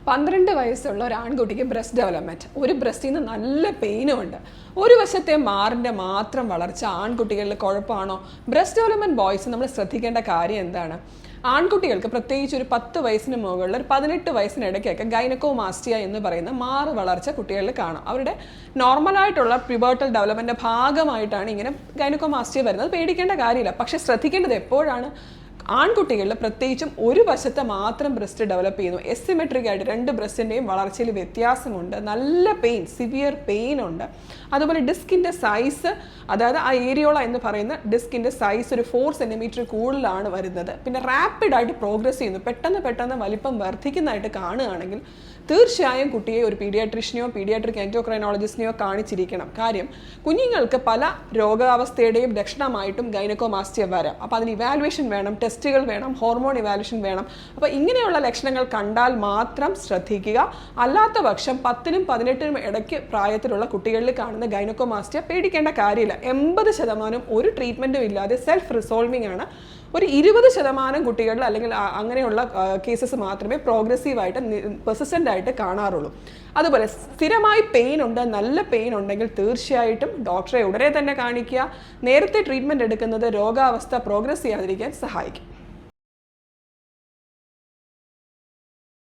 12 വയസ്സുള്ള ഒരു ആൺകുട്ടിക്ക് breast development, ഒരു ബ്രസ്റ്റിൽ നിന്ന് നല്ല പെയിനും ഉണ്ട്. ഒരു വശത്തെ മാറിൻ്റെ മാത്രം വളർച്ച ആൺകുട്ടികളിൽ കുഴപ്പമാണോ? ബ്രസ്റ്റ് ഡെവലപ്മെൻറ്റ് ബോയ്സ് നമ്മൾ ശ്രദ്ധിക്കേണ്ട കാര്യം എന്താണ്? ആൺകുട്ടികൾക്ക് പ്രത്യേകിച്ച് ഒരു 10 വയസ്സിന് മുകളിൽ ഒരു 18 വയസ്സിനിടയ്ക്കൊക്കെ ഗൈനക്കോമാസ്റ്റിയ എന്ന് പറയുന്ന മാറ് വളർച്ച കുട്ടികളിൽ കാണാം. അവരുടെ നോർമലായിട്ടുള്ള പ്യൂബർട്ടൽ ഡെവലപ്മെൻറ്റിൻ്റെ ഭാഗമായിട്ടാണ് ഇങ്ങനെ ഗൈനക്കോമാസ്റ്റിയ വരുന്നത്. പേടിക്കേണ്ട കാര്യമില്ല. പക്ഷേ ശ്രദ്ധിക്കേണ്ടത് എപ്പോഴാണ്? ആൺകുട്ടികളിൽ പ്രത്യേകിച്ചും ഒരു വശത്തെ മാത്രം ബ്രസ്റ്റ് ഡെവലപ്പ് ചെയ്യുന്നു. എസിമെട്രിക് ആയിട്ട് രണ്ട് ബ്രസ്റ്റിൻ്റെയും വളർച്ചയിൽ വ്യത്യാസമുണ്ട്. നല്ല പെയിൻ, സിവിയർ പെയിൻ ഉണ്ട്. അതുപോലെ ഡിസ്കിൻ്റെ സൈസ്, അതായത് ആ ഏരിയോള എന്ന് പറയുന്ന ഡിസ്കിൻ്റെ സൈസ് ഒരു 4 സെൻറ്റിമീറ്റർ കൂടുതലാണ് വരുന്നത്. പിന്നെ റാപ്പിഡായിട്ട് പ്രോഗ്രസ് ചെയ്യുന്നു, പെട്ടെന്ന് വലിപ്പം വർദ്ധിക്കുന്നതായിട്ട് കാണുകയാണെങ്കിൽ തീർച്ചയായും കുട്ടിയെ ഒരു പീഡിയാട്രീഷ്യനെയോ പീഡിയാട്രിക് എൻഡോക്രൈനോളജിസ്റ്റിനെയോ കാണിച്ചിരിക്കണം. കാര്യം കുഞ്ഞുങ്ങൾക്ക് പല രോഗാവസ്ഥയുടെയും ലക്ഷണമായിട്ടും ഗൈനക്കോമാസ്റ്റിയ വരാം. അപ്പോൾ അതിന് ഇവാലുവേഷൻ വേണം, ടെസ്റ്റുകൾ വേണം, ഹോർമോൺ ഇവാലുവേഷൻ വേണം. അപ്പോൾ ഇങ്ങനെയുള്ള ലക്ഷണങ്ങൾ കണ്ടാൽ മാത്രം ശ്രദ്ധിക്കുക. അല്ലാത്ത പക്ഷം 10നും 18നും ഇടയ്ക്ക് പ്രായത്തിലുള്ള കുട്ടികളിൽ കാണുന്ന ഗൈനക്കോമാസ്റ്റിയ പേടിക്കേണ്ട കാര്യമില്ല. 80% ഒരു ട്രീറ്റ്മെൻറ്റും ഇല്ലാതെ സെൽഫ് റിസോൾവിംഗ് ആണ്. ഒരു 20% കുട്ടികളിൽ അല്ലെങ്കിൽ അങ്ങനെയുള്ള കേസസ് മാത്രമേ പ്രോഗ്രസീവായിട്ട് പെർസിസ്റ്റൻ്റ് ആയിട്ട് കാണാറുള്ളൂ. അതുപോലെ സ്ഥിരമായി പെയിൻ ഉണ്ട്, നല്ല പെയിൻ ഉണ്ടെങ്കിൽ തീർച്ചയായിട്ടും ഡോക്ടറെ ഉടനെ തന്നെ കാണിക്കുക. നേരത്തെ ട്രീറ്റ്മെൻറ്റ് എടുക്കുന്നത് രോഗാവസ്ഥ പ്രോഗ്രസ് ചെയ്യാതിരിക്കാൻ സഹായിക്കും.